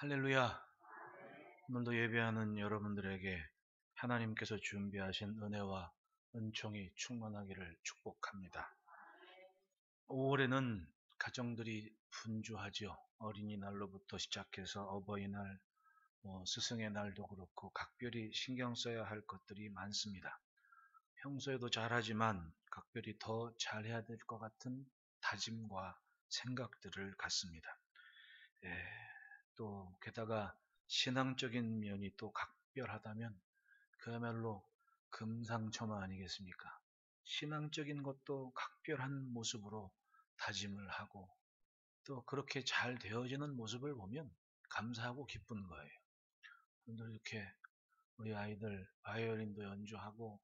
할렐루야. 오늘도 예배하는 여러분들에게 하나님께서 준비하신 은혜와 은총이 충만하기를 축복합니다. 5월에는 가정들이 분주하죠. 어린이날로부터 시작해서 어버이날, 스승의 날도 그렇고 각별히 신경 써야 할 것들이 많습니다. 평소에도 잘하지만 각별히 더 잘해야 될 것 같은 다짐과 생각들을 갖습니다. 또 게다가 신앙적인 면이 또 각별하다면 그야말로 금상첨화 아니겠습니까? 신앙적인 것도 각별한 모습으로 다짐을 하고 또 그렇게 잘 되어지는 모습을 보면 감사하고 기쁜 거예요. 오늘 이렇게 우리 아이들 바이올린도 연주하고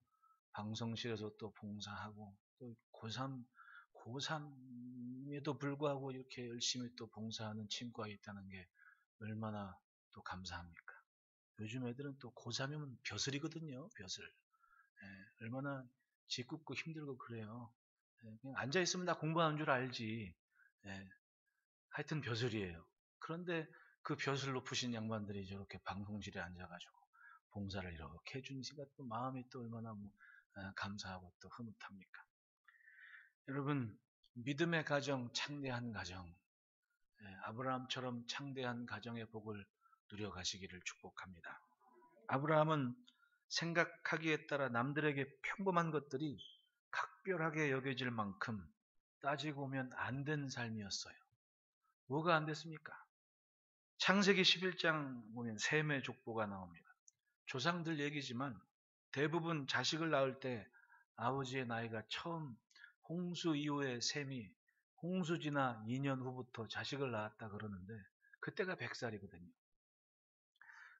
방송실에서 또 봉사하고 또 고3에도 불구하고 이렇게 열심히 또 봉사하는 친구가 있다는 게 얼마나 또 감사합니까? 요즘 애들은 또 고3이면 벼슬이거든요, 벼슬. 얼마나 짓궂고 힘들고 그래요. 그냥 앉아있으면 나 공부하는 줄 알지. 하여튼 벼슬이에요. 그런데 그 벼슬 높으신 양반들이 저렇게 방송실에 앉아가지고 봉사를 이렇게 해주니까 또 마음이 또 얼마나 감사하고 또 흐뭇합니까? 여러분, 믿음의 가정, 창대한 가정, 아브라함처럼 창대한 가정의 복을 누려가시기를 축복합니다. 아브라함은 생각하기에 따라 남들에게 평범한 것들이 각별하게 여겨질 만큼 따지고 보면 안 된 삶이었어요. 뭐가 안 됐습니까? 창세기 11장 보면 셈의 족보가 나옵니다. 조상들 얘기지만 대부분 자식을 낳을 때 아버지의 나이가 처음 홍수 이후에 셈이 홍수 지나 2년 후부터 자식을 낳았다 그러는데 그때가 100살이거든요.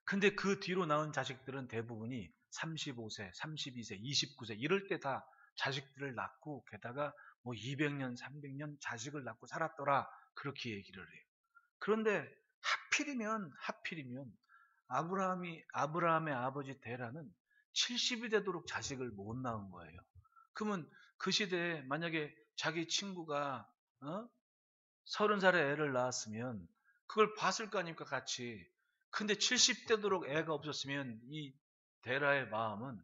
근데 그 뒤로 낳은 자식들은 대부분이 35세, 32세, 29세 이럴 때 다 자식들을 낳고 게다가 뭐 200년, 300년 자식을 낳고 살았더라 그렇게 얘기를 해요. 그런데 하필이면 아브라함의 아버지 데라는 70이 되도록 자식을 못 낳은 거예요. 그러면 그 시대에 만약에 자기 친구가 30살에 애를 낳았으면 그걸 봤을 거 아닙니까 같이. 근데 70되도록 애가 없었으면 이 데라의 마음은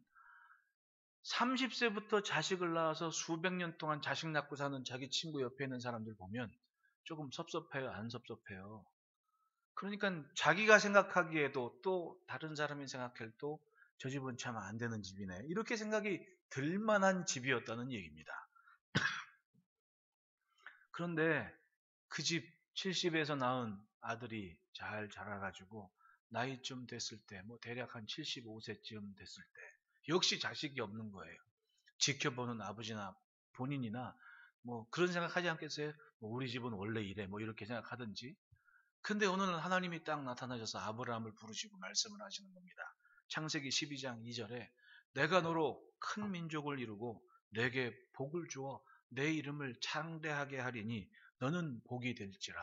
30세부터 자식을 낳아서 수백 년 동안 자식 낳고 사는 자기 친구 옆에 있는 사람들 보면 조금 섭섭해요, 안 섭섭해요? 그러니까 자기가 생각하기에도 또 다른 사람이 생각해도 저 집은 참 안 되는 집이네. 이렇게 생각이 들만한 집이었다는 얘기입니다. 그런데 그 집 70에서 낳은 아들이 잘 자라가지고 나이쯤 됐을 때, 뭐 대략 한 75세쯤 됐을 때 역시 자식이 없는 거예요. 지켜보는 아버지나 본인이나 뭐 그런 생각하지 않겠어요? 뭐 우리 집은 원래 이래 뭐 이렇게 생각하든지. 근데 오늘은 하나님이 딱 나타나셔서 아브라함을 부르시고 말씀을 하시는 겁니다. 창세기 12장 2절에 내가 너로 큰 민족을 이루고 내게 복을 주어 내 이름을 창대하게 하리니 너는 복이 될지라.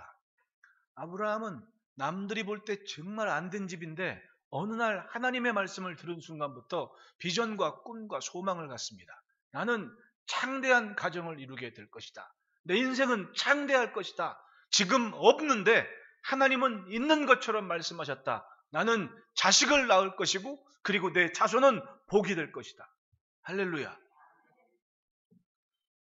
아브라함은 남들이 볼 때 정말 안 된 집인데 어느 날 하나님의 말씀을 들은 순간부터 비전과 꿈과 소망을 갖습니다. 나는 창대한 가정을 이루게 될 것이다. 내 인생은 창대할 것이다. 지금 없는데 하나님은 있는 것처럼 말씀하셨다. 나는 자식을 낳을 것이고 그리고 내 자손은 복이 될 것이다. 할렐루야.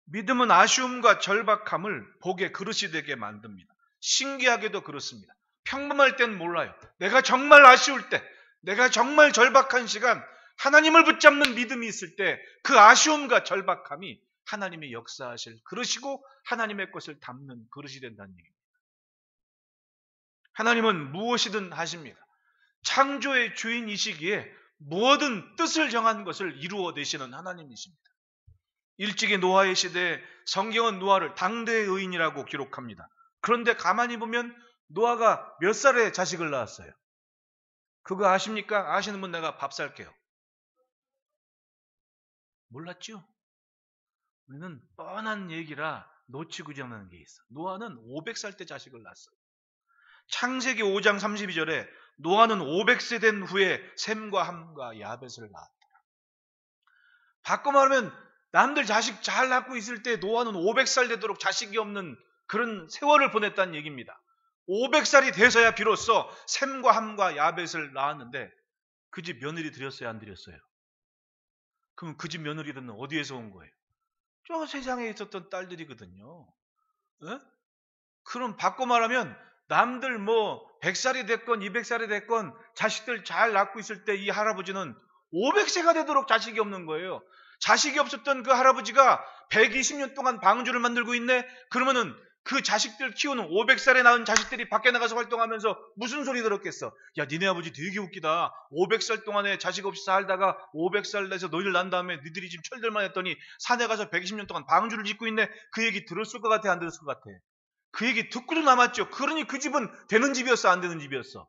믿음은 아쉬움과 절박함을 복의 그릇이 되게 만듭니다. 신기하게도 그렇습니다. 평범할 땐 몰라요. 내가 정말 아쉬울 때, 내가 정말 절박한 시간, 하나님을 붙잡는 믿음이 있을 때 그 아쉬움과 절박함이 하나님이 역사하실 그릇이고 하나님의 것을 담는 그릇이 된다는 얘기입니다. 하나님은 무엇이든 하십니다. 창조의 주인이시기에 뭐든 뜻을 정한 것을 이루어내시는 하나님이십니다. 일찍이 노아의 시대에 성경은 노아를 당대의 의인이라고 기록합니다. 그런데 가만히 보면 노아가 몇 살에 자식을 낳았어요? 그거 아십니까? 아시는 분 내가 밥 살게요. 몰랐죠? 우리는 뻔한 얘기라 놓치고 지나는 게 있어. 노아는 500살 때 자식을 낳았어요. 창세기 5장 32절에 노아는 500세 된 후에 셈과 함과 야벳을 낳았다. 바꿔 말하면 남들 자식 잘 낳고 있을 때 노아는 500살 되도록 자식이 없는 그런 세월을 보냈다는 얘기입니다. 500살이 돼서야 비로소 셈과 함과 야벳을 낳았는데 그 집 며느리 드렸어요, 안 드렸어요? 그럼 그 집 며느리들은 어디에서 온 거예요? 저 세상에 있었던 딸들이거든요. 예? 그럼 바꿔 말하면 남들 뭐 100살이 됐건 200살이 됐건 자식들 잘 낳고 있을 때 이 할아버지는 500세가 되도록 자식이 없는 거예요. 자식이 없었던 그 할아버지가 120년 동안 방주를 만들고 있네? 그러면은 그 자식들 키우는 500살에 낳은 자식들이 밖에 나가서 활동하면서 무슨 소리 들었겠어? 야, 니네 아버지 되게 웃기다. 500살 동안에 자식 없이 살다가 500살 돼서 너희를 낳은 다음에 니들이 지금 철들만 했더니 산에 가서 120년 동안 방주를 짓고 있네? 그 얘기 들었을 것 같아, 안 들었을 것 같아? 그 얘기 듣고도 남았죠. 그러니 그 집은 되는 집이었어, 안 되는 집이었어?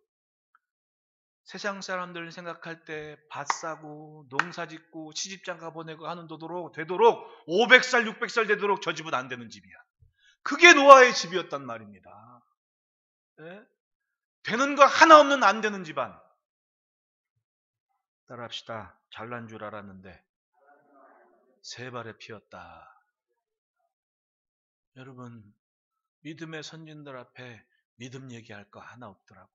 세상 사람들 생각할 때 밭 사고 농사 짓고 시집장가 보내고 하는 되도록 500살 600살 되도록 저 집은 안 되는 집이야. 그게 노아의 집이었단 말입니다. 예? 되는 거 하나 없는 안 되는 집안. 따라합시다. 잘난 줄 알았는데 세 발에 피었다. 여러분, 믿음의 선진들 앞에 믿음 얘기할 거 하나 없더라고.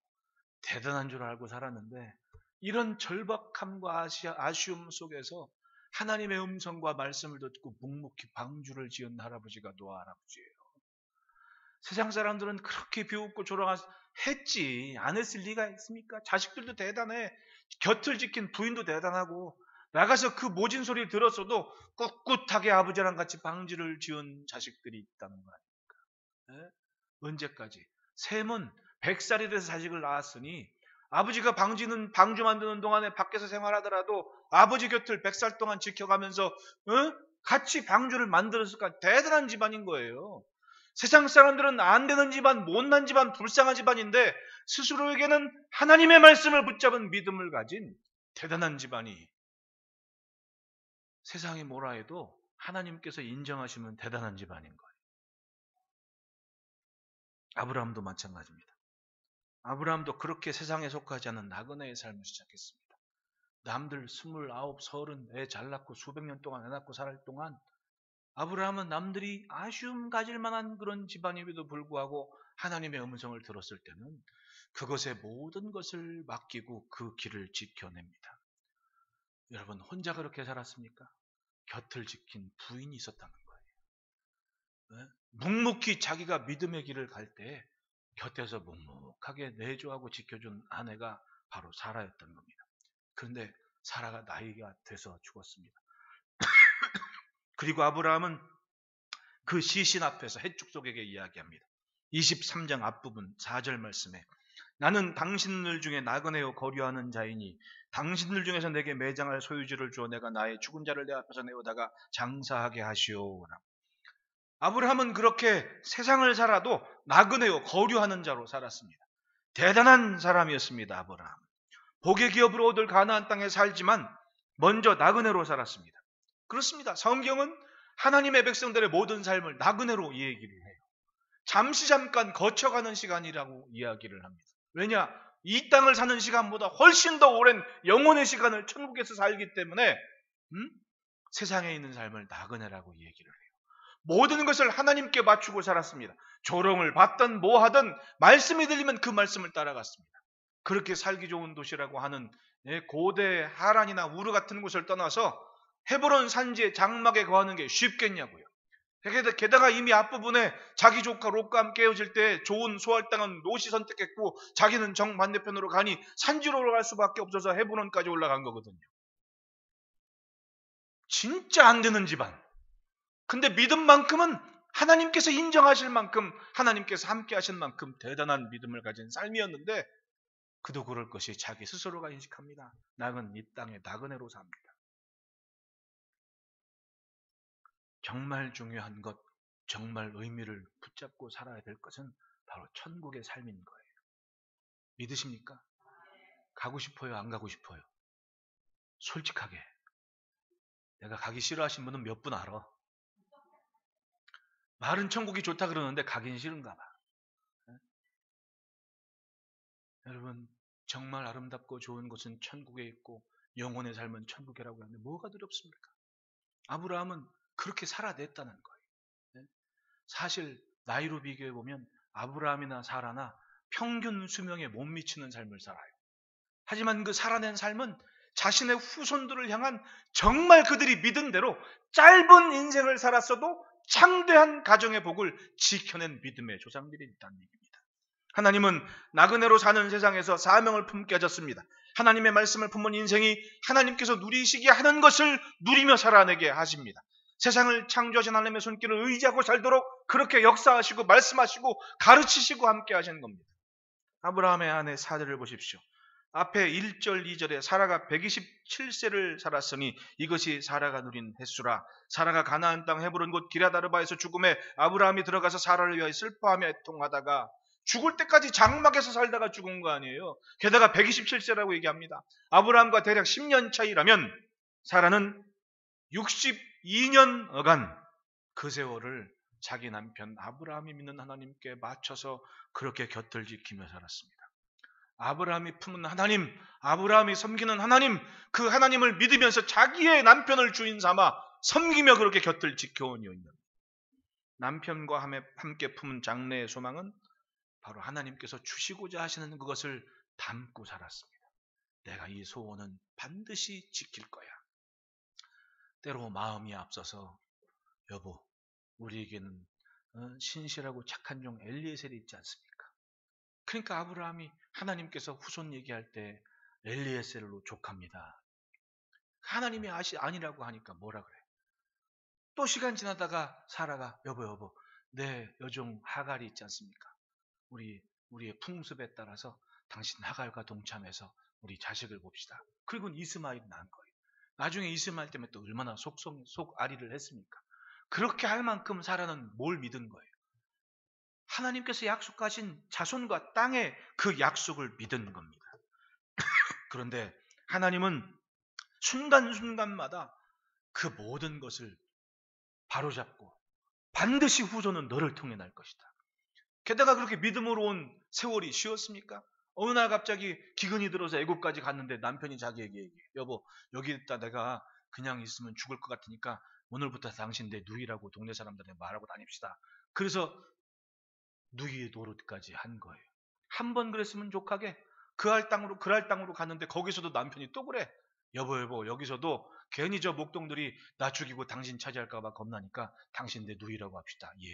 대단한 줄 알고 살았는데 이런 절박함과 아쉬움 속에서 하나님의 음성과 말씀을 듣고 묵묵히 방주를 지은 할아버지가 노아 할아버지예요. 세상 사람들은 그렇게 비웃고 조롱했지. 안 했을 리가 있습니까? 자식들도 대단해. 곁을 지킨 부인도 대단하고 나가서 그 모진 소리를 들었어도 꿋꿋하게 아버지랑 같이 방주를 지은 자식들이 있다는 거 아닙니까? 예? 언제까지? 셈은 100살이 돼서 자식을 낳았으니 아버지가 방주 만드는 동안에 밖에서 생활하더라도 아버지 곁을 100살 동안 지켜가면서 같이 방주를 만들었을까? 대단한 집안인 거예요. 세상 사람들은 안 되는 집안, 못난 집안, 불쌍한 집안인데 스스로에게는 하나님의 말씀을 붙잡은 믿음을 가진 대단한 집안이 세상이 뭐라 해도 하나님께서 인정하시면 대단한 집안인 거예요. 아브라함도 마찬가지입니다. 아브라함도 그렇게 세상에 속하지 않은 나그네의 삶을 시작했습니다. 남들 29, 30 애 잘 낳고 수백 년 동안 애 낳고 살 동안 아브라함은 남들이 아쉬움 가질 만한 그런 집안임에도 불구하고 하나님의 음성을 들었을 때는 그것의 모든 것을 맡기고 그 길을 지켜냅니다. 여러분, 혼자 그렇게 살았습니까? 곁을 지킨 부인이 있었다는 거예요. 묵묵히 자기가 믿음의 길을 갈 때 곁에서 묵묵하게 내조하고 지켜준 아내가 바로 사라였던 겁니다. 그런데 사라가 나이가 돼서 죽었습니다. 그리고 아브라함은 그 시신 앞에서 해축속에게 이야기합니다. 23장 앞부분 4절 말씀에 나는 당신들 중에 나그네요 거류하는 자이니 당신들 중에서 내게 매장할 소유지를 주어 내가 나의 죽은 자를 내 앞에서 내어다가 장사하게 하시오라. 아브라함은 그렇게 세상을 살아도 나그네요 거류하는 자로 살았습니다. 대단한 사람이었습니다. 아브라함. 복의 기업으로 얻을 가나안 땅에 살지만 먼저 나그네로 살았습니다. 그렇습니다. 성경은 하나님의 백성들의 모든 삶을 나그네로 얘기를 해요. 잠시 잠깐 거쳐가는 시간이라고 이야기를 합니다. 왜냐? 이 땅을 사는 시간보다 훨씬 더 오랜 영혼의 시간을 천국에서 살기 때문에 세상에 있는 삶을 나그네라고 얘기를 해요. 모든 것을 하나님께 맞추고 살았습니다. 조롱을 받든 뭐하든 말씀이 들리면 그 말씀을 따라갔습니다. 그렇게 살기 좋은 도시라고 하는 고대 하란이나 우르 같은 곳을 떠나서 헤브론 산지의 장막에 거하는 게 쉽겠냐고요. 게다가 이미 앞부분에 자기 조카 롯과 함께 헤어질 때 좋은 소할 땅은 롯이 선택했고 자기는 정반대편으로 가니 산지로 올라갈 수밖에 없어서 헤브론까지 올라간 거거든요. 진짜 안 되는 집안. 근데 믿음만큼은 하나님께서 인정하실 만큼 하나님께서 함께 하신 만큼 대단한 믿음을 가진 삶이었는데 그도 그럴 것이 자기 스스로가 인식합니다. 나는 이 땅에 나그네로 삽니다. 정말 중요한 것, 정말 의미를 붙잡고 살아야 될 것은 바로 천국의 삶인 거예요. 믿으십니까? 가고 싶어요? 안 가고 싶어요? 솔직하게. 내가 가기 싫어하신 분은 몇 분 알아? 말은 천국이 좋다 그러는데 가긴 싫은가 봐. 네? 여러분, 정말 아름답고 좋은 곳은 천국에 있고 영혼의 삶은 천국이라고 하는데 뭐가 두렵습니까? 아브라함은 그렇게 살아냈다는 거예요. 네? 사실 나이로 비교해 보면 아브라함이나 사라나 평균 수명에 못 미치는 삶을 살아요. 하지만 그 살아낸 삶은 자신의 후손들을 향한 정말 그들이 믿은 대로 짧은 인생을 살았어도 창대한 가정의 복을 지켜낸 믿음의 조상들이 있다는 얘기입니다. 하나님은 나그네로 사는 세상에서 사명을 품게 하셨습니다. 하나님의 말씀을 품은 인생이 하나님께서 누리시게 하는 것을 누리며 살아내게 하십니다. 세상을 창조하신 하나님의 손길을 의지하고 살도록 그렇게 역사하시고 말씀하시고 가르치시고 함께 하시는 겁니다. 아브라함의 아내 사라를 보십시오. 앞에 1절 2절에 사라가 127세를 살았으니 이것이 사라가 누린 횟수라. 사라가 가나안 땅 헤브론 곧 기럇아르바에서 죽음에 아브라함이 들어가서 사라를 위하여 슬퍼하며 애통하다가 죽을 때까지 장막에서 살다가 죽은 거 아니에요. 게다가 127세라고 얘기합니다. 아브라함과 대략 10년 차이라면 사라는 62년간 그 세월을 자기 남편 아브라함이 믿는 하나님께 맞춰서 그렇게 곁을 지키며 살았습니다. 아브라함이 품은 하나님, 아브라함이 섬기는 하나님, 그 하나님을 믿으면서 자기의 남편을 주인 삼아 섬기며 그렇게 곁을 지켜온 여인입니다. 남편과 함께 품은 장래의 소망은 바로 하나님께서 주시고자 하시는 그것을 담고 살았습니다. 내가 이 소원은 반드시 지킬 거야. 때로 마음이 앞서서 여보, 우리에게는 신실하고 착한 종 엘리에셀이 있지 않습니까? 그러니까 아브라함이 하나님께서 후손 얘기할 때 엘리에셀로 족합니다. 하나님이 아니라고 하니까 뭐라 그래? 또 시간 지나다가 사라가 여보 내 여종 하갈이 있지 않습니까? 우리의 풍습에 따라서 당신 하갈과 동참해서 우리 자식을 봅시다. 그리고 이스마엘이 낳은 거예요. 나중에 이스마엘 때문에 또 얼마나 속앓이를 했습니까? 그렇게 할 만큼 사라는 뭘 믿은 거예요? 하나님께서 약속하신 자손과 땅의 그 약속을 믿은 겁니다. 그런데 하나님은 순간순간마다 그 모든 것을 바로잡고 반드시 후손은 너를 통해 날 것이다. 게다가 그렇게 믿음으로 온 세월이 쉬웠습니까? 어느 날 갑자기 기근이 들어서 애국까지 갔는데 남편이 자기에게 얘기해. 여보, 여기 있다 내가 그냥 있으면 죽을 것 같으니까 오늘부터 당신 내 누이라고 동네 사람들한테 말하고 다닙시다. 그래서 누이 노릇까지 한 거예요. 한 번 그랬으면 족하게 그할 땅으로 갔는데 거기서도 남편이 또 그래. 여보 여기서도 괜히 저 목동들이 나 죽이고 당신 차지할까 봐 겁나니까 당신 내 누이라고 합시다. 예.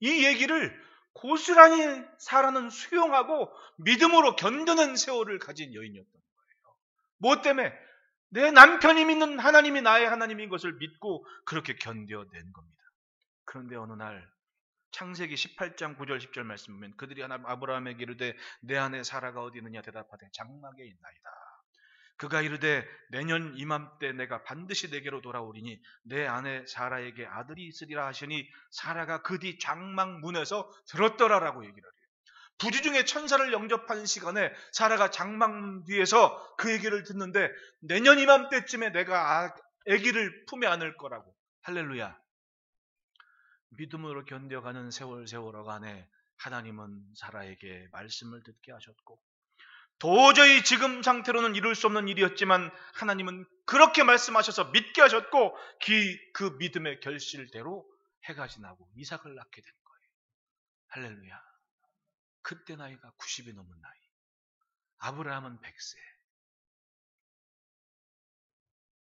이 얘기를 고스란히 사라는 수용하고 믿음으로 견디는 세월을 가진 여인이었던 거예요. 뭐 때문에? 내 남편이 믿는 하나님이 나의 하나님인 것을 믿고 그렇게 견뎌낸 겁니다. 그런데 어느 날 창세기 18장 9절 10절 말씀 보면 그들이 아브라함에게 이르되 내 아내 사라가 어디 있느냐 대답하되 장막에 있나이다. 그가 이르되 내년 이맘때 내가 반드시 내게로 돌아오리니 내 아내 사라에게 아들이 있으리라 하시니 사라가 그 뒤 장막 문에서 들었더라라고 얘기를 해요. 부지중에 천사를 영접한 시간에 사라가 장막 뒤에서 그 얘기를 듣는데 내년 이맘때쯤에 내가 아기를 품에 안을 거라고. 할렐루야. 믿음으로 견뎌가는 세월간에 하나님은 사라에게 말씀을 듣게 하셨고 도저히 지금 상태로는 이룰 수 없는 일이었지만 하나님은 그렇게 말씀하셔서 믿게 하셨고 그 믿음의 결실대로 해가 지나고 이삭을 낳게 된 거예요. 할렐루야. 그때 나이가 90이 넘은 나이. 아브라함은 100세.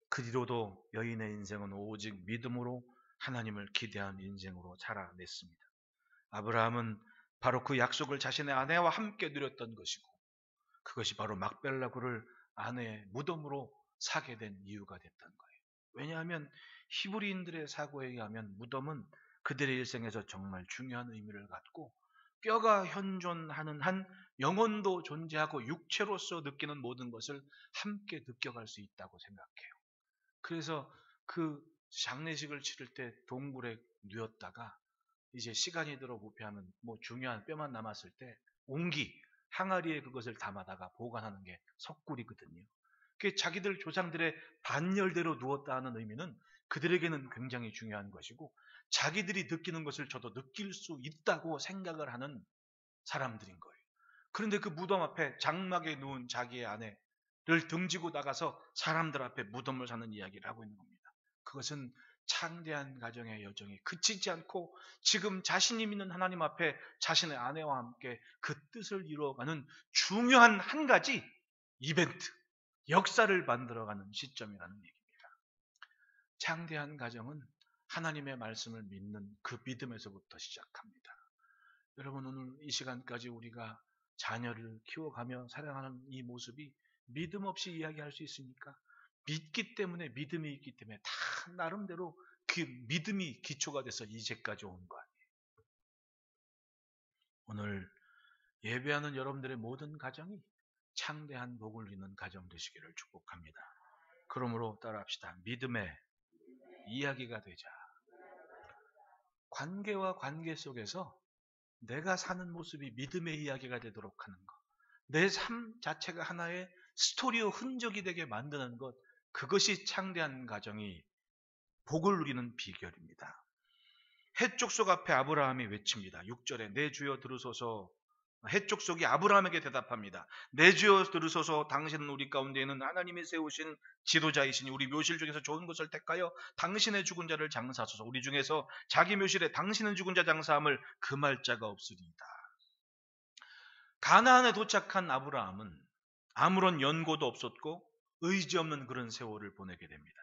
그 뒤로도 여인의 인생은 오직 믿음으로 하나님을 기대한 인생으로 살아냈습니다. 아브라함은 바로 그 약속을 자신의 아내와 함께 누렸던 것이고 그것이 바로 막벨라굴을 아내의 무덤으로 사게 된 이유가 됐던 거예요. 왜냐하면 히브리인들의 사고에 의하면 무덤은 그들의 일생에서 정말 중요한 의미를 갖고 뼈가 현존하는 한 영혼도 존재하고 육체로서 느끼는 모든 것을 함께 느껴갈 수 있다고 생각해요. 그래서 그 장례식을 치를 때 동굴에 누웠다가 이제 시간이 들어 부패하면 뭐 중요한 뼈만 남았을 때 옹기, 항아리에 그것을 담아다가 보관하는 게 석굴이거든요. 그게 자기들 조상들의 반열대로 누웠다 하는 의미는 그들에게는 굉장히 중요한 것이고 자기들이 느끼는 것을 저도 느낄 수 있다고 생각을 하는 사람들인 거예요. 그런데 그 무덤 앞에 장막에 누운 자기의 아내를 등지고 나가서 사람들 앞에 무덤을 사는 이야기를 하고 있는 겁니다. 그것은 창대한 가정의 여정이 그치지 않고 지금 자신이 믿는 하나님 앞에 자신의 아내와 함께 그 뜻을 이루어가는 중요한 한 가지 이벤트, 역사를 만들어가는 시점이라는 얘기입니다. 창대한 가정은 하나님의 말씀을 믿는 그 믿음에서부터 시작합니다. 여러분, 오늘 이 시간까지 우리가 자녀를 키워가며 사랑하는 이 모습이 믿음 없이 이야기할 수 있습니까? 믿기 때문에, 믿음이 있기 때문에 다 나름대로 그 믿음이 기초가 돼서 이제까지 온 거 아니에요. 오늘 예배하는 여러분들의 모든 가정이 창대한 복을 누리는 가정 되시기를 축복합니다. 그러므로 따라합시다. 믿음의 이야기가 되자. 관계와 관계 속에서 내가 사는 모습이 믿음의 이야기가 되도록 하는 것, 내 삶 자체가 하나의 스토리의 흔적이 되게 만드는 것, 그것이 창대한 가정이 복을 누리는 비결입니다. 해족속 앞에 아브라함이 외칩니다. 6절에 내 주여 들으소서. 해족속이 아브라함에게 대답합니다. 내 주여 들으소서. 당신은 우리 가운데 있는 하나님이 세우신 지도자이시니 우리 묘실 중에서 좋은 것을 택하여 당신의 죽은 자를 장사하소서. 우리 중에서 자기 묘실에 당신은 죽은 자 장사함을 금할 자가 없으리이다. 가나안에 도착한 아브라함은 아무런 연고도 없었고 의지 없는 그런 세월을 보내게 됩니다.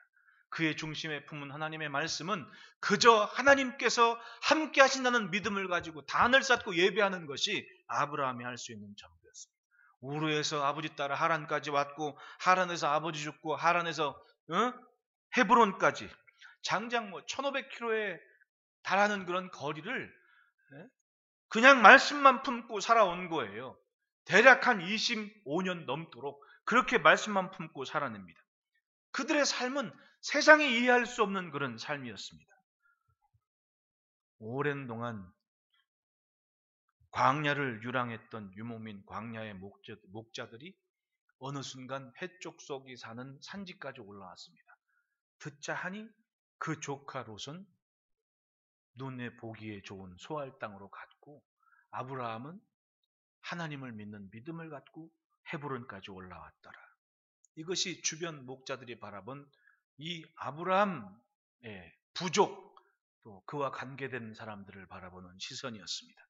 그의 중심에 품은 하나님의 말씀은 그저 하나님께서 함께 하신다는 믿음을 가지고 단을 쌓고 예배하는 것이 아브라함이 할 수 있는 전부였습니다. 우르에서 아버지 따라 하란까지 왔고, 하란에서 아버지 죽고, 하란에서 헤브론까지 장장 1500km에 달하는 그런 거리를 그냥 말씀만 품고 살아온 거예요. 대략 한 25년 넘도록 그렇게 말씀만 품고 살아냅니다. 그들의 삶은 세상이 이해할 수 없는 그런 삶이었습니다. 오랜 동안 광야를 유랑했던 유목민 광야의 목자들이 어느 순간 해족속이 사는 산지까지 올라왔습니다. 듣자 하니 그 조카 롯은 눈에 보기에 좋은 소알 땅으로 갔고, 아브라함은 하나님을 믿는 믿음을 갖고 헤브론까지 올라왔더라. 이것이 주변 목자들이 바라본 이 아브라함의 부족, 또 그와 관계된 사람들을 바라보는 시선이었습니다.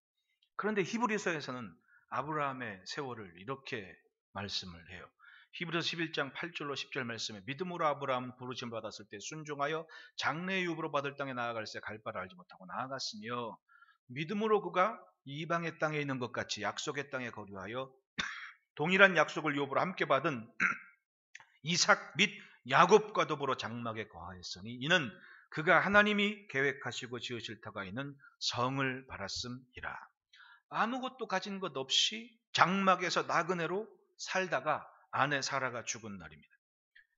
그런데 히브리서에서는 아브라함의 세월을 이렇게 말씀을 해요. 히브리서 11장 8절로 10절 말씀에 믿음으로 아브라함은 부르심 받았을 때 순종하여 장래의 유업으로 받을 땅에 나아갈새 갈 바를 알지 못하고 나아갔으며, 믿음으로 그가 이방의 땅에 있는 것 같이 약속의 땅에 거류하여 동일한 약속을 유업으로 함께 받은 이삭 및 야곱과 더불어 장막에 거하였으니 이는 그가 하나님이 계획하시고 지으실 터가 있는 성을 바랐음이라. 아무것도 가진 것 없이 장막에서 나그네로 살다가 아내 사라가 죽은 날입니다.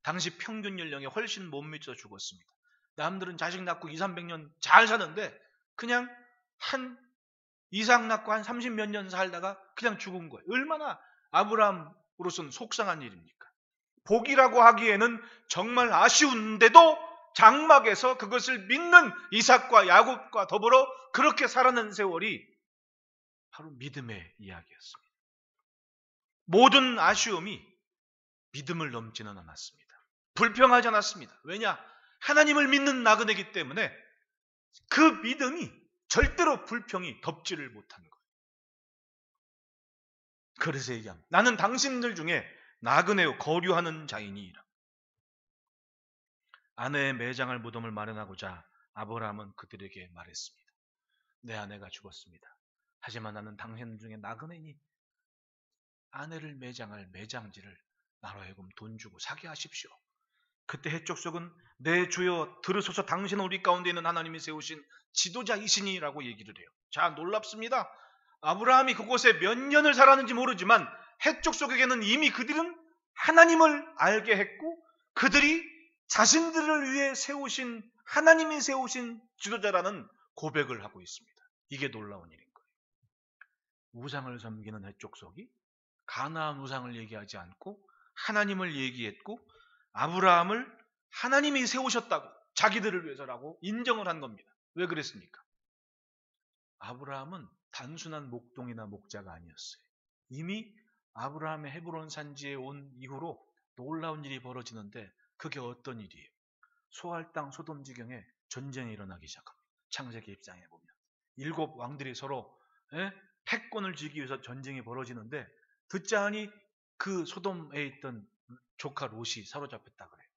당시 평균 연령이 훨씬 못 미쳐 죽었습니다. 남들은 자식 낳고 200~300년 잘 사는데 그냥 한 이삭 낳고 한 30몇 년 살다가 그냥 죽은 거예요. 얼마나 아브라함으로서는 속상한 일입니까? 복이라고 하기에는 정말 아쉬운데도 장막에서 그것을 믿는 이삭과 야곱과 더불어 그렇게 살아낸 세월이 바로 믿음의 이야기였습니다. 모든 아쉬움이 믿음을 넘지는 않았습니다. 불평하지 않았습니다. 왜냐? 하나님을 믿는 나그네이기 때문에 그 믿음이 절대로 불평이 덮지를 못한 거예요. 그래서 얘기합니다. 나는 당신들 중에 나그네요 거류하는 자이니라. 아내의 매장할 무덤을 마련하고자 아브라함은 그들에게 말했습니다. 내 아내가 죽었습니다. 하지만 나는 당신 중에 나그네니 아내를 매장할 매장지를 나로 하여금 돈 주고 사게 하십시오. 그때 해족속은 내 주여 들으소서. 당신은 우리 가운데 있는 하나님이 세우신 지도자이시니라고 얘기를 해요. 자, 놀랍습니다. 아브라함이 그곳에 몇 년을 살았는지 모르지만 해족속에게는 이미 그들은 하나님을 알게 했고 그들이 자신들을 위해 세우신 하나님이 세우신 지도자라는 고백을 하고 있습니다. 이게 놀라운 일인 거예요. 우상을 섬기는 해족속이 가나안 우상을 얘기하지 않고 하나님을 얘기했고 아브라함을 하나님이 세우셨다고 자기들을 위해서라고 인정을 한 겁니다. 왜 그랬습니까? 아브라함은 단순한 목동이나 목자가 아니었어요. 이미 아브라함의 헤브론 산지에 온 이후로 놀라운 일이 벌어지는데 그게 어떤 일이에요? 소알 땅 소돔 지경에 전쟁이 일어나기 시작합니다. 창세기 1장에 보면 7 왕들이 서로 패권을 쥐기 위해서 전쟁이 벌어지는데 듣자 하니 그 소돔에 있던 조카 롯이 사로잡혔다 그래요.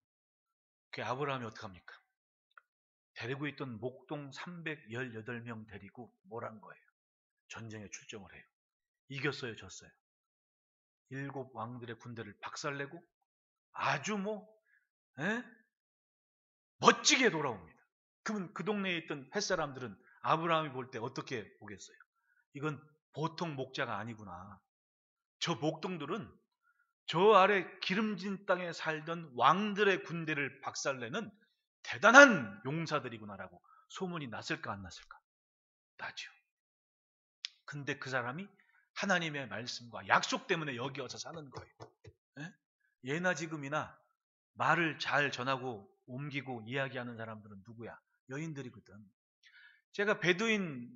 그 아브라함이 어떡합니까? 데리고 있던 목동 318명 데리고 뭐란 거예요? 전쟁에 출정을 해요. 이겼어요, 졌어요? 7 왕들의 군대를 박살내고 아주 멋지게 돌아옵니다. 그러면 그 동네에 있던 햇사람들은 아브라함이 볼 때 어떻게 보겠어요? 이건 보통 목자가 아니구나. 저 목동들은 저 아래 기름진 땅에 살던 왕들의 군대를 박살내는 대단한 용사들이구나라고 소문이 났을까 안 났을까? 나죠. 근데 그 사람이 하나님의 말씀과 약속 때문에 여기 와서 사는 거예요. 예나 지금이나 말을 잘 전하고 옮기고 이야기하는 사람들은 누구야? 여인들이거든. 제가 베두인이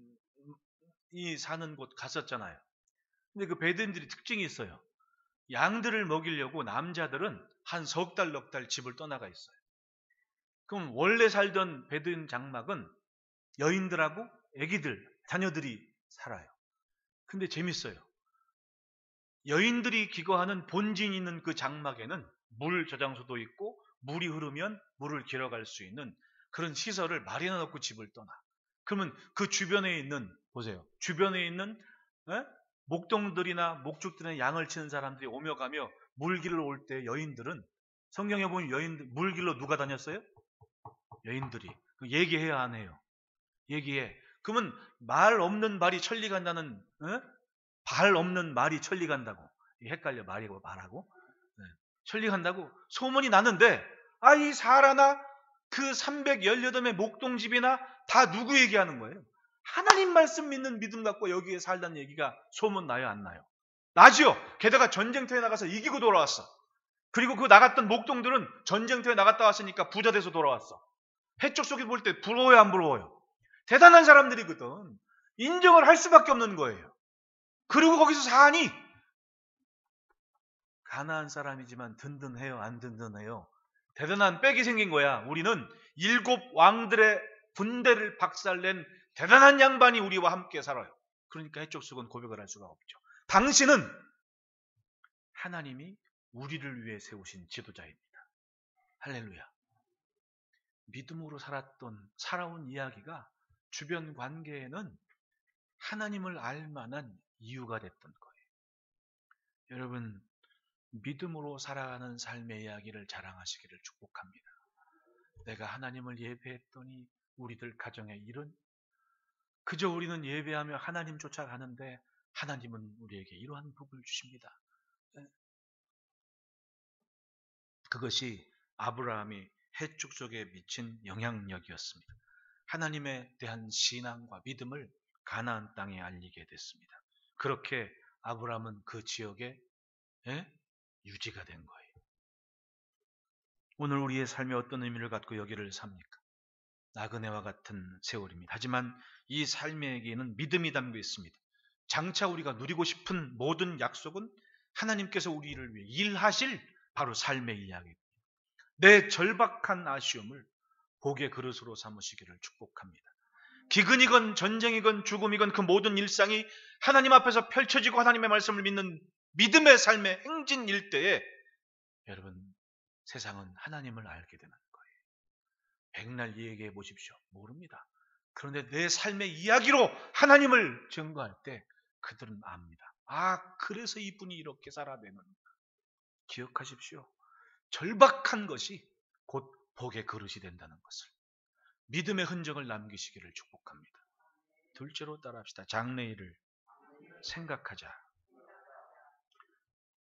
사는 곳 갔었잖아요. 근데 그 베두인들이 특징이 있어요. 양들을 먹이려고 남자들은 한 석 달, 넉 달 집을 떠나가 있어요. 그럼 원래 살던 베두인 장막은 여인들하고 아기들, 자녀들이 살아요. 근데 재밌어요. 여인들이 기거하는 본진 있는 그 장막에는 물 저장소도 있고 물이 흐르면 물을 길어갈 수 있는 그런 시설을 마련해 놓고 집을 떠나. 그러면 그 주변에 있는, 보세요. 주변에 있는 목동들이나 목축들이나 양을 치는 사람들이 오며 가며 물길을 올 때 여인들은, 성경에 보면 여인들, 물길로 누가 다녔어요? 여인들이. 얘기해야 안 해요? 얘기해. 그러면 말 없는 말이 천리 간다는, 발 없는 말이 천리 간다고. 헷갈려, 말이고 말하고. 천리 간다고 소문이 났는데, 이 사라나 그 318의 목동집이나 다 누구 얘기하는 거예요? 하나님 말씀 믿는 믿음 갖고 여기에 살다는 얘기가 소문 나요, 안 나요? 나지요. 게다가 전쟁터에 나가서 이기고 돌아왔어. 그리고 그 나갔던 목동들은 전쟁터에 나갔다 왔으니까 부자 돼서 돌아왔어. 해쪽 속에 볼 때 부러워요, 안 부러워요? 대단한 사람들이거든. 인정을 할 수밖에 없는 거예요. 그리고 거기서 사니 가난한 사람이지만 든든해요, 안 든든해요? 대단한 빽이 생긴 거야. 우리는 7 왕들의 군대를 박살낸 대단한 양반이 우리와 함께 살아요. 그러니까 해쪽 속은 고백을 할 수가 없죠. 당신은 하나님이 우리를 위해 세우신 지도자입니다. 할렐루야. 믿음으로 살아온 이야기가 주변 관계에는 하나님을 알 만한 이유가 됐던 거예요. 여러분, 믿음으로 살아가는 삶의 이야기를 자랑하시기를 축복합니다. 내가 하나님을 예배했더니 우리들 가정에 이런, 그저 우리는 예배하며 하나님 쫓아가는데 하나님은 우리에게 이러한 복을 주십니다. 그것이 아브라함이 해축 속에 미친 영향력이었습니다. 하나님에 대한 신앙과 믿음을 가나안 땅에 알리게 됐습니다. 그렇게 아브라함은 그 지역에 유지가 된 거예요. 오늘 우리의 삶에 어떤 의미를 갖고 여기를 삽니까? 나그네와 같은 세월입니다. 하지만 이 삶에게는 믿음이 담겨 있습니다. 장차 우리가 누리고 싶은 모든 약속은 하나님께서 우리를 위해 일하실 바로 삶의 이야기입니다. 내 절박한 아쉬움을 복의 그릇으로 삼으시기를 축복합니다. 기근이건 전쟁이건 죽음이건 그 모든 일상이 하나님 앞에서 펼쳐지고 하나님의 말씀을 믿는 믿음의 삶의 행진일 때에 여러분, 세상은 하나님을 알게 되는 거예요. 백날 얘기해 보십시오. 모릅니다. 그런데 내 삶의 이야기로 하나님을 증거할 때 그들은 압니다. 그래서 이분이 이렇게 살아내는가. 기억하십시오. 절박한 것이 곧 복의 그릇이 된다는 것을. 믿음의 흔적을 남기시기를 축복합니다. 둘째로 따라합시다. 장래일을 생각하자.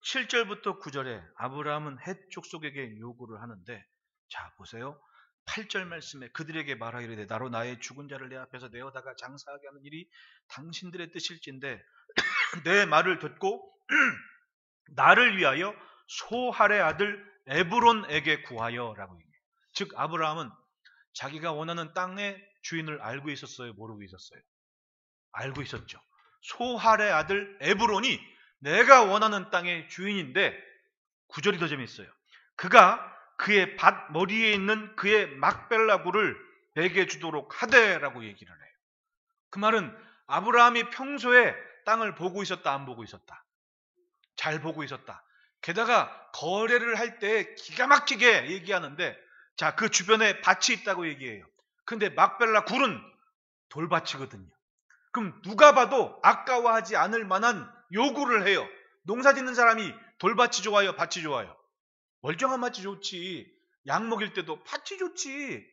7절부터 9절에 아브라함은 헷 족속에게 요구를 하는데, 자 보세요. 8절 말씀에 그들에게 말하기를 나로 나의 죽은 자를 내 앞에서 내어다가 장사하게 하는 일이 당신들의 뜻일진데 내 말을 듣고 나를 위하여 소할의 아들 에브론에게 구하여 라고 얘기해요. 즉 아브라함은 자기가 원하는 땅의 주인을 알고 있었어요? 모르고 있었어요? 알고 있었죠. 소할의 아들 에브론이 내가 원하는 땅의 주인인데 9절이 더 재미있어요. 그가 그의 밭 머리에 있는 그의 막벨라 굴을 내게 주도록 하되라고 얘기를 해요. 그 말은 아브라함이 평소에 땅을 보고 있었다, 안 보고 있었다? 잘 보고 있었다. 게다가 거래를 할 때 기가 막히게 얘기하는데, 자, 그 주변에 밭이 있다고 얘기해요. 근데 막벨라 굴은 돌밭이거든요. 그럼 누가 봐도 아까워하지 않을 만한 요구를 해요. 농사 짓는 사람이 돌밭이 좋아요, 밭이 좋아요? 멀쩡한 밭이 좋지. 양 먹일 때도 밭이 좋지.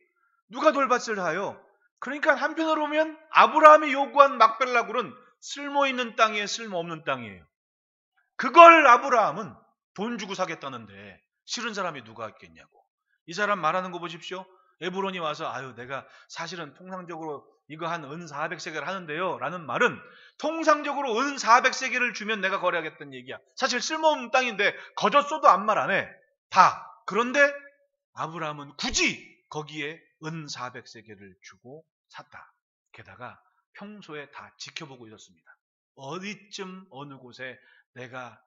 누가 돌밭을 하요? 그러니까 한편으로 보면 아브라함이 요구한 막벨라 굴은 쓸모있는 땅이에요, 쓸모없는 땅이에요? 그걸 아브라함은 돈 주고 사겠다는데 싫은 사람이 누가 있겠냐고. 이 사람 말하는 거 보십시오. 에브론이 와서 아유 내가 사실은 통상적으로 이거 한 은 400세겔 하는데요 라는 말은 통상적으로 은 400세겔을 주면 내가 거래하겠다는 얘기야. 사실 쓸모없는 땅인데 거저 써도 아무 말 안 해. 다. 그런데 아브라함은 굳이 거기에 은 400세겔을 주고 샀다. 게다가 평소에 다 지켜보고 있었습니다. 어디쯤 어느 곳에 내가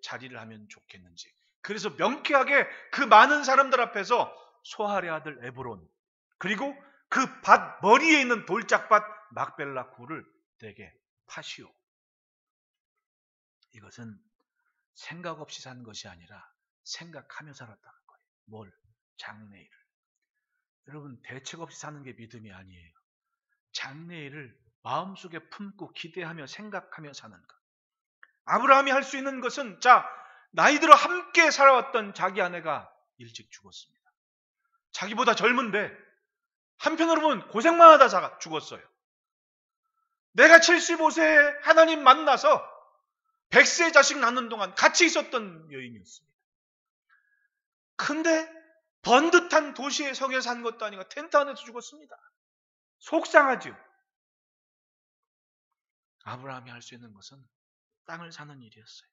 자리를 하면 좋겠는지. 그래서 명쾌하게 그 많은 사람들 앞에서 소할의 아들 에브론, 그리고 그 밭 머리에 있는 돌짝밭 막벨라 굴을 내게 파시오. 이것은 생각 없이 산 것이 아니라 생각하며 살았다는 거예요. 뭘? 장래일을. 여러분, 대책 없이 사는 게 믿음이 아니에요. 장래일을 마음속에 품고 기대하며 생각하며 사는 것. 아브라함이 할 수 있는 것은, 자, 나이 들어 함께 살아왔던 자기 아내가 일찍 죽었습니다. 자기보다 젊은데 한편으로 보면 고생만 하다 죽었어요. 내가 75세에 하나님 만나서 100세 자식 낳는 동안 같이 있었던 여인이었습니다. 근데 번듯한 도시의 성에 산 것도 아니고 텐트 안에서 죽었습니다. 속상하죠. 아브라함이 할 수 있는 것은 땅을 사는 일이었어요.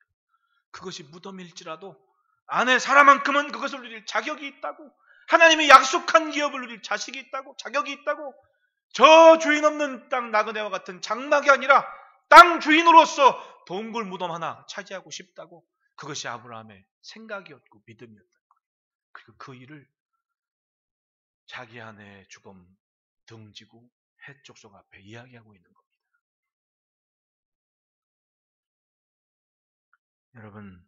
그것이 무덤일지라도 아내 사라만큼은 그것을 누릴 자격이 있다고, 하나님이 약속한 기업을 누릴 자식이 있다고, 자격이 있다고, 저 주인 없는 땅 나그네와 같은 장막이 아니라 땅 주인으로서 동굴 무덤 하나 차지하고 싶다고, 그것이 아브라함의 생각이었고 믿음이었던 거예요. 그리고 그 일을 자기 아내의 죽음 등지고 해족속 앞에 이야기하고 있는 겁니다. 여러분,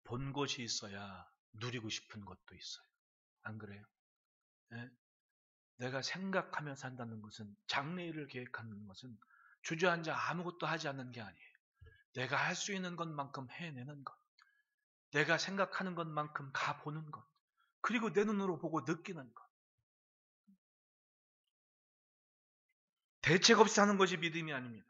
본 곳이 있어야 누리고 싶은 것도 있어요. 안 그래요? 네? 내가 생각하며 산다는 것은, 장래일을 계획하는 것은 주저앉아 아무것도 하지 않는 게 아니에요. 내가 할 수 있는 것만큼 해내는 것, 내가 생각하는 것만큼 가보는 것, 그리고 내 눈으로 보고 느끼는 것. 대책 없이 하는 것이 믿음이 아닙니다.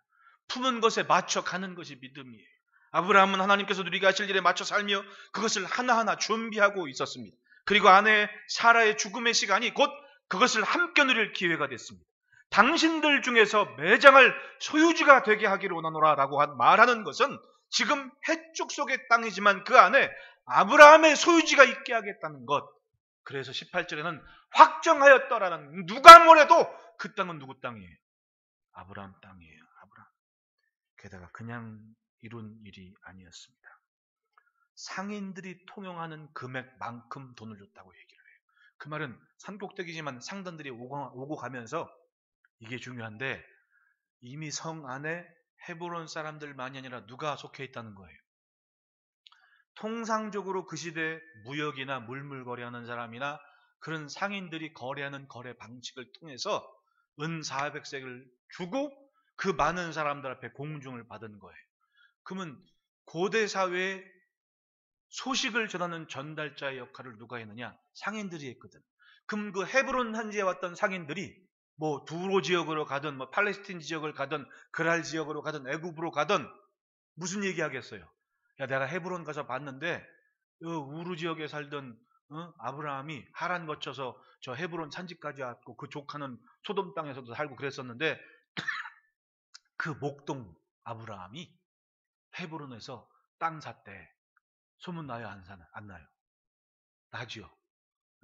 품은 것에 맞춰 가는 것이 믿음이에요. 아브라함은 하나님께서 누리게 하실 일에 맞춰 살며 그것을 하나하나 준비하고 있었습니다. 그리고 아내 사라의 죽음의 시간이 곧 그것을 함께 누릴 기회가 됐습니다. 당신들 중에서 매장을 소유지가 되게 하기를 원하노라 라고 말하는 것은 지금 해쪽 속의 땅이지만 그 안에 아브라함의 소유지가 있게 하겠다는 것. 그래서 18절에는 확정하였더라는, 누가 뭐래도 그 땅은 누구 땅이에요? 아브라함 땅이에요. 아브라함. 게다가 그냥 이룬 일이 아니었습니다. 상인들이 통용하는 금액만큼 돈을 줬다고 얘기를 해요. 그 말은 산꼭대기지만 상단들이 오고 가면서, 이게 중요한데, 이미 성 안에 헤브론 사람들만이 아니라 누가 속해 있다는 거예요? 통상적으로 그 시대 무역이나 물물거래하는 사람이나 그런 상인들이 거래하는 거래 방식을 통해서 은 400세겔을 주고 그 많은 사람들 앞에 공중을 받은 거예요. 그러면 고대 사회에 소식을 전하는 전달자의 역할을 누가 했느냐? 상인들이 했거든. 그럼 그 헤브론 현지에 왔던 상인들이 뭐 두로 지역으로 가든 뭐 팔레스틴 지역을 가든 그랄 지역으로 가든 애굽으로 가든 무슨 얘기 하겠어요? 야, 내가 헤브론 가서 봤는데 우르 지역에 살던 아브라함이 하란 거쳐서 저 헤브론 산지까지 왔고 그 조카는 소돔 땅에서도 살고 그랬었는데 그 목동 아브라함이 헤브론에서 땅 샀대. 소문 나요? 안 나요? 나지요.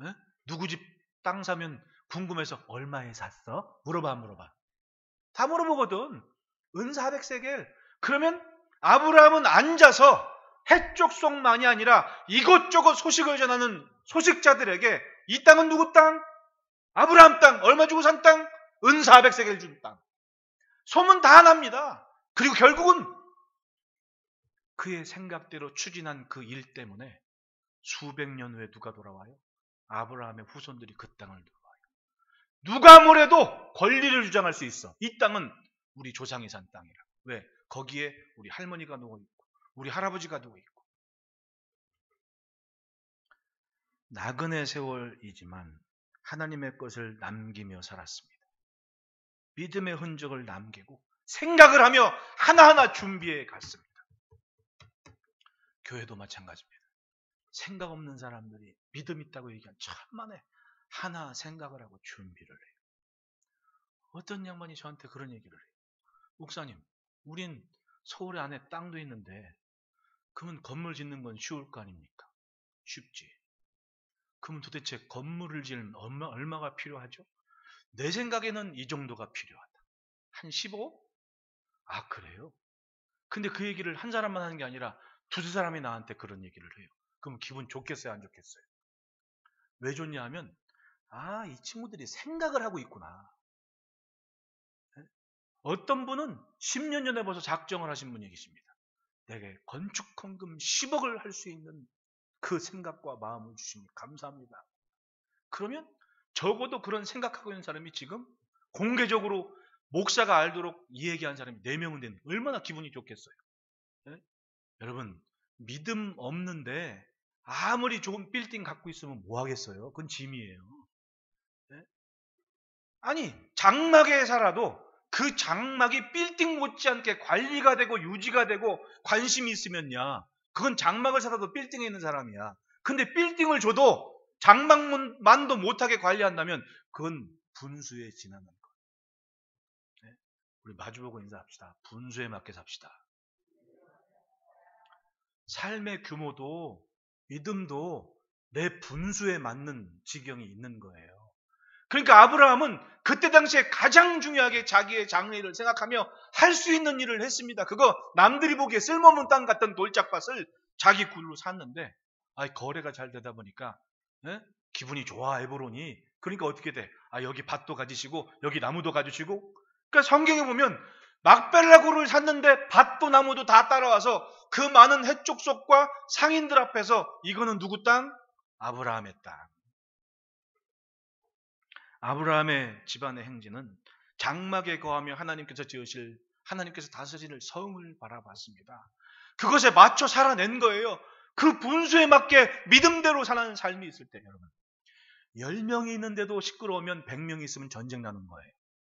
에? 누구 집 땅 사면 궁금해서 얼마에 샀어? 물어봐, 안 물어봐? 다 물어보거든. 은 400세겔. 그러면 아브라함은 앉아서 해쪽 속만이 아니라 이것저것 소식을 전하는 소식자들에게 이 땅은 누구 땅? 아브라함 땅, 얼마 주고 산 땅? 은 400세겔 준 땅. 소문 다 납니다. 그리고 결국은 그의 생각대로 추진한 그 일 때문에 수백 년 후에 누가 돌아와요? 아브라함의 후손들이 그 땅을 돌아와요. 누가 뭐래도 권리를 주장할 수 있어. 이 땅은 우리 조상이 산 땅이라. 왜? 거기에 우리 할머니가 누워있고 우리 할아버지가 누워있고. 나그네 세월이지만 하나님의 것을 남기며 살았습니다. 믿음의 흔적을 남기고 생각을 하며 하나하나 준비해 갔습니다. 교회도 마찬가지입니다. 생각 없는 사람들이 믿음 있다고 얘기한 천만에 하나 생각을 하고 준비를 해요. 어떤 양반이 저한테 그런 얘기를 해요. 목사님, 우린 서울 안에 땅도 있는데 그러면 건물 짓는 건 쉬울 거 아닙니까? 쉽지. 그러면 도대체 건물을 지으면 얼마가 필요하죠? 내 생각에는 이 정도가 필요하다. 한 15? 아, 그래요? 근데 그 얘기를 한 사람만 하는 게 아니라 두세 사람이 나한테 그런 얘기를 해요. 그럼 기분 좋겠어요, 안 좋겠어요? 왜 좋냐 하면 아, 이 친구들이 생각을 하고 있구나. 어떤 분은 10년 전에 벌써 작정을 하신 분이 계십니다. 내게 건축헌금 10억을 할 수 있는 그 생각과 마음을 주시니 감사합니다. 그러면 적어도 그런 생각하고 있는 사람이 지금 공개적으로 목사가 알도록 이 얘기한 사람이 4명은 되는 얼마나 기분이 좋겠어요. 네? 여러분, 믿음 없는데 아무리 좋은 빌딩 갖고 있으면 뭐 하겠어요? 그건 짐이에요. 네? 아니, 장막에 살아도 그 장막이 빌딩 못지않게 관리가 되고 유지가 되고 관심이 있으면야 그건 장막을 살아도 빌딩에 있는 사람이야. 근데 빌딩을 줘도 장막만도 못하게 관리한다면 그건 분수에 지나는 거예요. 네? 우리 마주보고 인사합시다. 분수에 맞게 삽시다. 삶의 규모도 믿음도 내 분수에 맞는 지경이 있는 거예요. 그러니까 아브라함은 그때 당시에 가장 중요하게 자기의 장래를 생각하며 할 수 있는 일을 했습니다. 그거 남들이 보기에 쓸모없는 땅 같은 돌짝밭을 자기 굴로 샀는데 거래가 잘 되다 보니까 기분이 좋아, 에브론이. 그러니까 어떻게 돼? 여기 밭도 가지시고 여기 나무도 가지시고. 그러니까 성경에 보면 막벨라굴을 샀는데 밭도 나무도 다 따라와서 그 많은 해족속과 상인들 앞에서 이거는 누구 땅? 아브라함의 땅. 아브라함의 집안의 행진은 장막에 거하며 하나님께서 지으실, 하나님께서 다스릴 성을 바라봤습니다. 그것에 맞춰 살아낸 거예요. 그 분수에 맞게 믿음대로 사는 삶이 있을 때, 여러분, 10명이 있는데도 시끄러우면 100명이 있으면 전쟁 나는 거예요.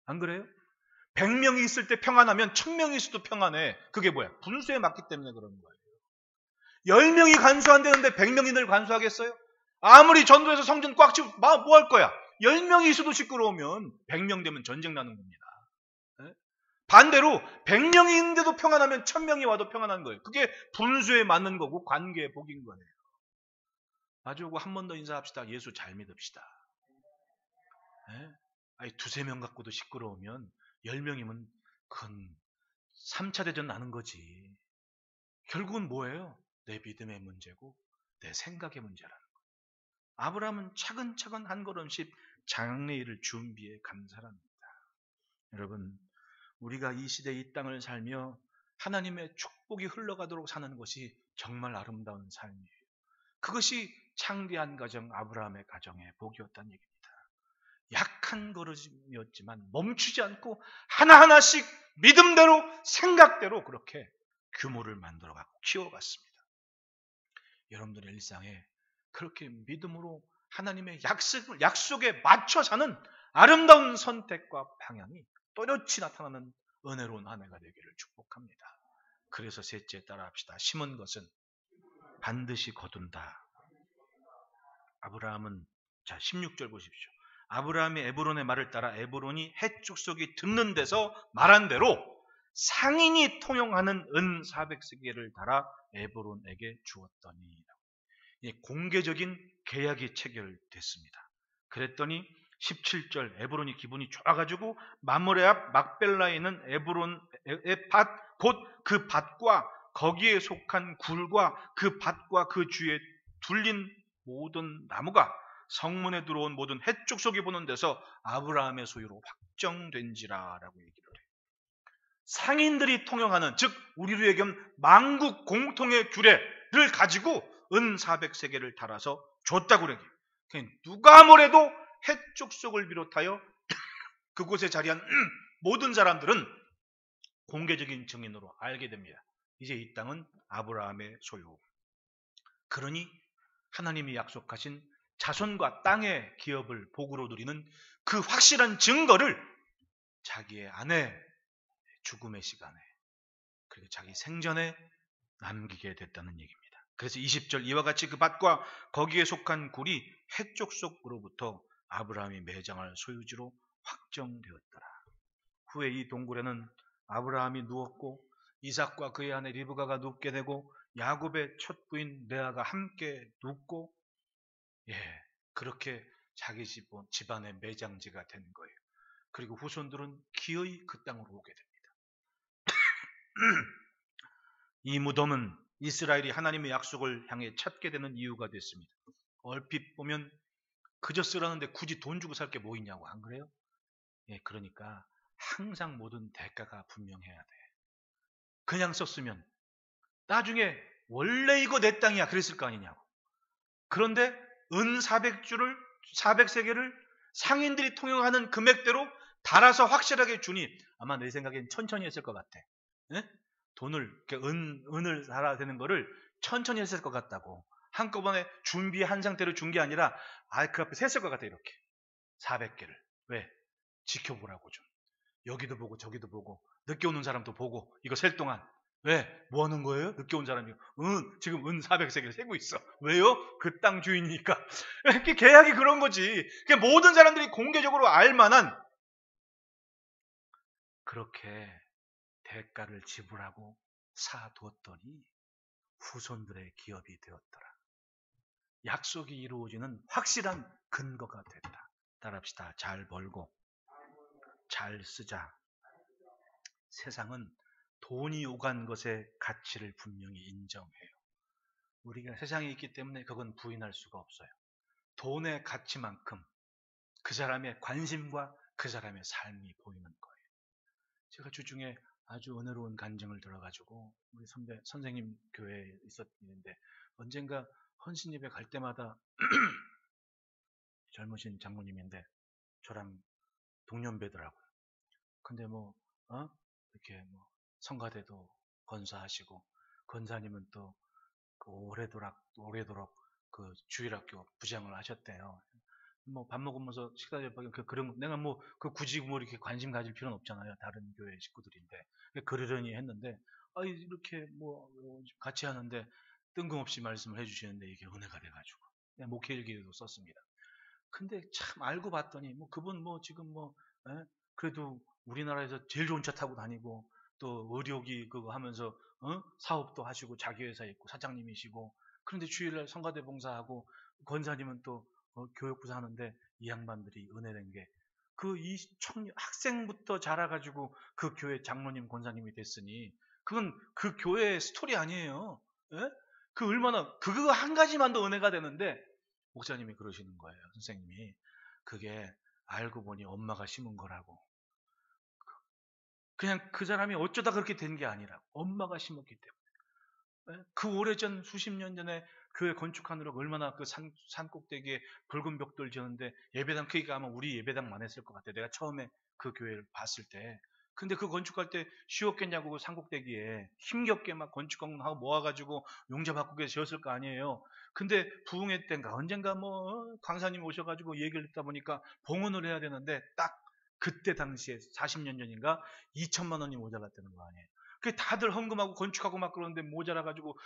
안 그래요? 100명이 있을 때 평안하면 1000명이 있어도 평안해. 그게 뭐야? 분수에 맞기 때문에 그러는 거예요. 10명이 간수 안 되는데 100명이 늘 간수하겠어요? 아무리 전도해서 성전 꽉 채우고 뭐 할 거야? 10명이 있어도 시끄러우면 100명 되면 전쟁 나는 겁니다. 반대로 100명이 있는데도 평안하면 1000명이 와도 평안한 거예요. 그게 분수에 맞는 거고 관계의 복인 거예요. 마주오고 한 번 더 인사합시다. 예수 잘 믿읍시다. 두세 명 갖고도 시끄러우면 10명이면 그건 3차 대전 나는 거지. 결국은 뭐예요? 내 믿음의 문제고 내 생각의 문제라는 거예요. 아브라함은 차근차근 한 걸음씩 장래일을 준비해 간 사람입니다. 여러분, 우리가 이 시대 이 땅을 살며 하나님의 축복이 흘러가도록 사는 것이 정말 아름다운 삶이에요. 그것이 창대한 가정 아브라함의 가정의 복이었다는 얘기입니다. 약한 걸음이었지만 멈추지 않고 하나하나씩 믿음대로 생각대로 그렇게 규모를 만들어가고 키워갔습니다. 여러분들의 일상에 그렇게 믿음으로 하나님의 약속에 맞춰 사는 아름다운 선택과 방향이 또렷이 나타나는 은혜로운 한 해가 되기를 축복합니다. 그래서 셋째 따라합시다. 심은 것은 반드시 거둔다. 아브라함은, 자 16절 보십시오. 아브라함이 에브론의 말을 따라 에브론이 해축속이 듣는 데서 말한 대로 상인이 통용하는 은 400세겔을 달아 에브론에게 주었더니, 공개적인 계약이 체결됐습니다. 그랬더니 17절 에브론이 기분이 좋아가지고 마므레 앞 막벨라에 있는 에브론의 밭, 곧 그 밭과 거기에 속한 굴과 그 밭과 그 주위에 둘린 모든 나무가 성문에 들어온 모든 헷족속이 보는 데서 아브라함의 소유로 확정된지라라고 얘기를 해요. 상인들이 통용하는, 즉 우리로 얘기하면 만국 공통의 규례를 가지고 은 400세겔을 달아서 줬다고 그래요. 누가 뭐래도 헷족속을 비롯하여 그곳에 자리한 모든 사람들은 공개적인 증인으로 알게 됩니다. 이제 이 땅은 아브라함의 소유. 그러니 하나님이 약속하신 자손과 땅의 기업을 복으로 누리는 그 확실한 증거를 자기의 아내 죽음의 시간에, 그리고 자기 생전에 남기게 됐다는 얘기입니다. 그래서 20절 이와 같이 그 밭과 거기에 속한 굴이 헷족속으로부터 아브라함이 매장할 소유지로 확정되었더라. 후에 이 동굴에는 아브라함이 누웠고 이삭과 그의 아내 리브가가 눕게 되고 야곱의 첫 부인 레아가 함께 눕고, 그렇게 자기 집안의 매장지가 된 거예요. 그리고 후손들은 기어이 그 땅으로 오게 됩니다. 이 무덤은 이스라엘이 하나님의 약속을 향해 찾게 되는 이유가 됐습니다. 얼핏 보면 그저 쓰라는데 굳이 돈 주고 살 게 뭐 있냐고, 안 그래요? 그러니까 항상 모든 대가가 분명해야 돼. 그냥 썼으면 나중에 원래 이거 내 땅이야 그랬을 거 아니냐고. 그런데 은 400세겔을 상인들이 통용하는 금액대로 달아서 확실하게 주니 아마 내 생각엔 천천히 했을 것 같아. 돈을, 은을 달아야 되는 거를 천천히 했을 것 같다고. 한꺼번에 준비한 상태로 준 게 아니라 그 앞에 셌을 것 같아. 이렇게 400개를. 왜? 지켜보라고 좀. 여기도 보고 저기도 보고 늦게 오는 사람도 보고 이거 셀 동안. 왜? 뭐 하는 거예요? 늦게 온 사람이 지금 은 400세계를 세고 있어. 왜요? 그 땅 주인이니까. 이렇게 계약이 그런 거지. 모든 사람들이 공개적으로 알만한, 그렇게 대가를 지불하고 사두었더니 후손들의 기업이 되었더라. 약속이 이루어지는 확실한 근거가 됐다. 따라합시다. 잘 벌고 잘 쓰자. 세상은 돈이 오간 것의 가치를 분명히 인정해요. 우리가 세상에 있기 때문에 그건 부인할 수가 없어요. 돈의 가치만큼 그 사람의 관심과 그 사람의 삶이 보이는 거예요. 제가 주중에 아주 은혜로운 간증을 들어가지고 우리 선생님 교회에 있었는데, 언젠가 헌신 예배 갈 때마다 젊으신 장로님인데 저랑 동년배더라고요. 근데 이렇게 성가대도 건사하시고, 건사님은 또 오래도록 그 주일학교 부장을 하셨대요. 밥 먹으면서 식사 대접하기 그런, 내가 그 굳이 이렇게 관심 가질 필요는 없잖아요. 다른 교회 식구들인데. 그러려니 했는데, 이렇게 같이 하는데 뜬금없이 말씀을 해주시는데 이게 은혜가 돼가지고 목회일기에도 썼습니다. 근데 참 알고 봤더니 그분 지금 그래도 우리나라에서 제일 좋은 차 타고 다니고 또 의료기 그거 하면서 사업도 하시고 자기 회사 있고 사장님이시고, 그런데 주일날 성가대 봉사하고 권사님은 또 교육부사 하는데, 이 양반들이 은혜된 게 이 학생부터 자라가지고 그 교회 장로님 권사님이 됐으니 그건 그 교회의 스토리 아니에요. 그 얼마나 그거 한 가지만도 은혜가 되는데, 목사님이 그러시는 거예요. 선생님이 그게 알고 보니 엄마가 심은 거라고. 그냥 그 사람이 어쩌다 그렇게 된 게 아니라 엄마가 심었기 때문에. 그 오래전 수십 년 전에 교회 건축하느라 얼마나 그 산 꼭대기에 붉은 벽돌 지었는데 예배당 크기가 아마 우리 예배당만 했을 것 같아요. 내가 처음에 그 교회를 봤을 때. 근데 그 건축할 때 쉬웠겠냐고, 그 산꼭대기에 힘겹게 막 건축하고 모아가지고 용자 바꾸게 지었을 거 아니에요. 근데 부흥회 때인가 언젠가 강사님 오셔가지고 얘기를 듣다 보니까 봉헌을 해야 되는데 딱 그때 당시에 40년 전인가 2천만 원이 모자랐다는 거 아니에요. 그 다들 헌금하고 건축하고 막 그러는데 모자라가지고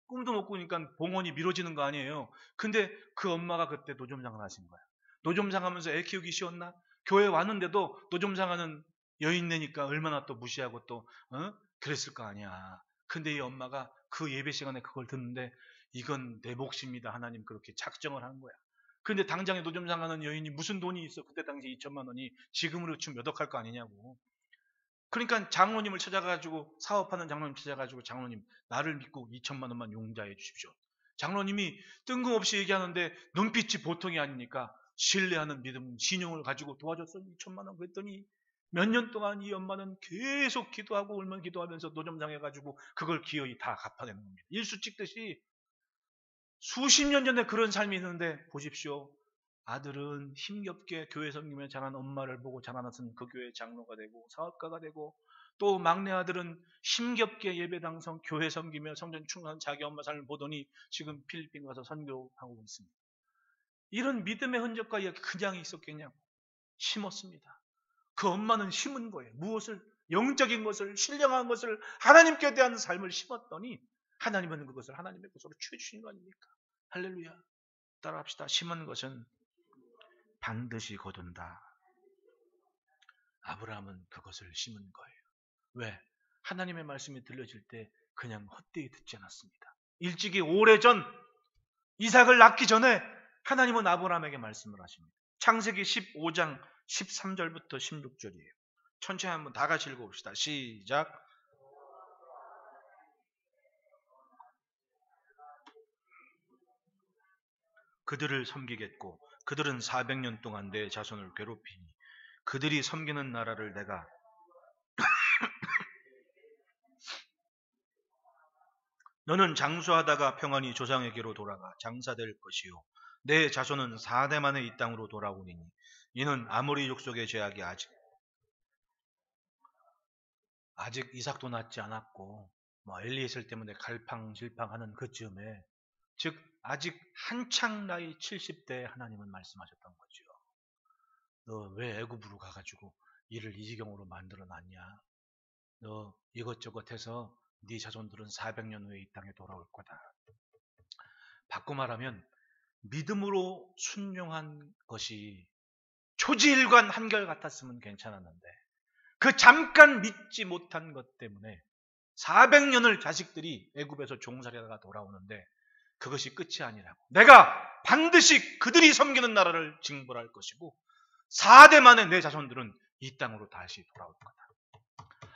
꿈도 못 꾸니까 봉헌이 미뤄지는 거 아니에요. 근데 그 엄마가 그때 노점상을 하신 거야. 노점상 하면서 애 키우기 쉬웠나? 교회 왔는데도 노점상 하는 여인네니까 얼마나 또 무시하고 또 그랬을 거 아니야. 근데 이 엄마가 그 예배 시간에 그걸 듣는데 이건 내 몫입니다. 하나님 그렇게 작정을 한 거야. 근데 당장에 노점상 하는 여인이 무슨 돈이 있어? 그때 당시 2천만 원이 지금으로 치면 몇 억 할 거 아니냐고. 그러니까 장로님을 찾아가지고, 사업하는 장로님 찾아가지고, 장로님 나를 믿고 2천만 원만 용자해 주십시오. 장로님이 뜬금없이 얘기하는데 눈빛이 보통이 아니니까 신뢰하는 믿음, 신용을 가지고 도와줬어. 2천만 원 그랬더니 몇 년 동안 이 엄마는 계속 기도하고 울면 기도하면서 노점상해가지고 그걸 기어이 다 갚아내는 겁니다. 일수 찍듯이 수십 년 전에 그런 삶이 있는데 보십시오. 아들은 힘겹게 교회 섬기며 자란 엄마를 보고 자라났은 그 교회 장로가 되고 사업가가 되고, 또 막내 아들은 힘겹게 예배당성 교회 섬기며 성전 충성한 자기 엄마 삶을 보더니 지금 필리핀 가서 선교하고 있습니다. 이런 믿음의 흔적과 이야기 그냥 있었겠냐고. 심었습니다. 그 엄마는 심은 거예요. 무엇을? 영적인 것을, 신령한 것을, 하나님께 대한 삶을 심었더니 하나님은 그것을 하나님의 것으로 취해주신 거 아닙니까? 할렐루야. 따라합시다. 심은 것은 반드시 거둔다. 아브라함은 그것을 심은 거예요. 왜? 하나님의 말씀이 들려질 때 그냥 헛되이 듣지 않았습니다. 일찍이 오래전 이삭을 낳기 전에 하나님은 아브라함에게 말씀을 하십니다. 창세기 15장 13절부터 16절이에요. 천천히 한번 다 같이 읽어봅시다. 시작. 그들을 섬기겠고 그들은 400년 동안 내 자손을 괴롭히니 그들이 섬기는 나라를 내가 너는 장수하다가 평안히 조상에게로 돌아가 장사될 것이요 내 자손은 4대 만에 이 땅으로 돌아오니니 이는 아모리 족속의 죄악이 아직 이삭도 낳지 않았고 엘리에셀 때문에 갈팡질팡하는 그쯤에, 즉 아직 한창 나이 70대에 하나님은 말씀하셨던 거죠. 너 왜 애굽으로 가가지고 이를 이 지경으로 만들어놨냐? 너 이것저것 해서 네 자손들은 400년 후에 이 땅에 돌아올 거다. 바꿔 말하면 믿음으로 순종한 것이 초지일관 한결같았으면 괜찮았는데 그 잠깐 믿지 못한 것 때문에 400년을 자식들이 애굽에서 종살이하다가 돌아오는데 그것이 끝이 아니라고. 내가 반드시 그들이 섬기는 나라를 징벌할 것이고 4대 만에 내 자손들은 이 땅으로 다시 돌아올 거다.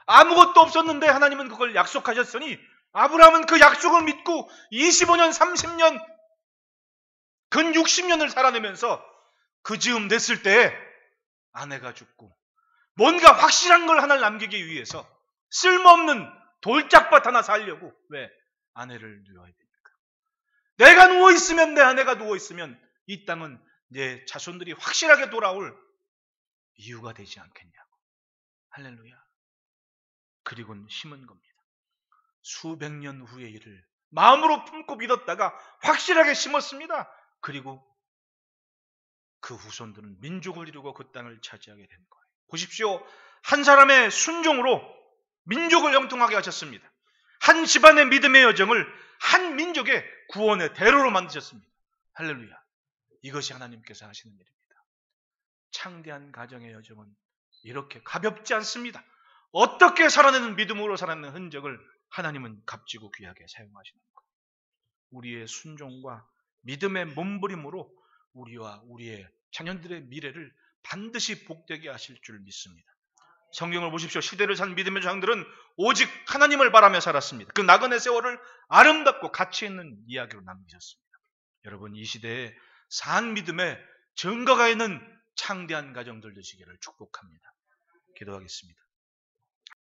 아무것도 없었는데 하나님은 그걸 약속하셨으니 아브라함은 그 약속을 믿고 25년, 30년, 근 60년을 살아내면서 그 즈음 됐을 때 아내가 죽고 뭔가 확실한 걸 하나를 남기기 위해서 쓸모없는 돌짝밭 하나 살려고, 왜? 아내를 누워야 되니까. 내가 누워있으면, 내 아내가 누워있으면 이 땅은 내 자손들이 확실하게 돌아올 이유가 되지 않겠냐고. 할렐루야. 그리고는 심은 겁니다. 수백 년 후의 일을 마음으로 품고 믿었다가 확실하게 심었습니다. 그리고 그 후손들은 민족을 이루고 그 땅을 차지하게 된 거예요. 보십시오. 한 사람의 순종으로 민족을 형통하게 하셨습니다. 한 집안의 믿음의 여정을 한 민족의 구원의 대로로 만드셨습니다. 할렐루야. 이것이 하나님께서 하시는 일입니다. 창대한 가정의 여정은 이렇게 가볍지 않습니다. 어떻게 살아내는 믿음으로 살아내는 흔적을 하나님은 값지고 귀하게 사용하시는 것. 우리의 순종과 믿음의 몸부림으로 우리와 우리의 자녀들의 미래를 반드시 복되게 하실 줄 믿습니다. 성경을 보십시오. 시대를 산 믿음의 조상들은 오직 하나님을 바라며 살았습니다. 그 나그네 세월을 아름답고 가치 있는 이야기로 남기셨습니다. 여러분, 이 시대에 산 믿음의 증거가 있는 창대한 가정들 되시기를 축복합니다. 기도하겠습니다.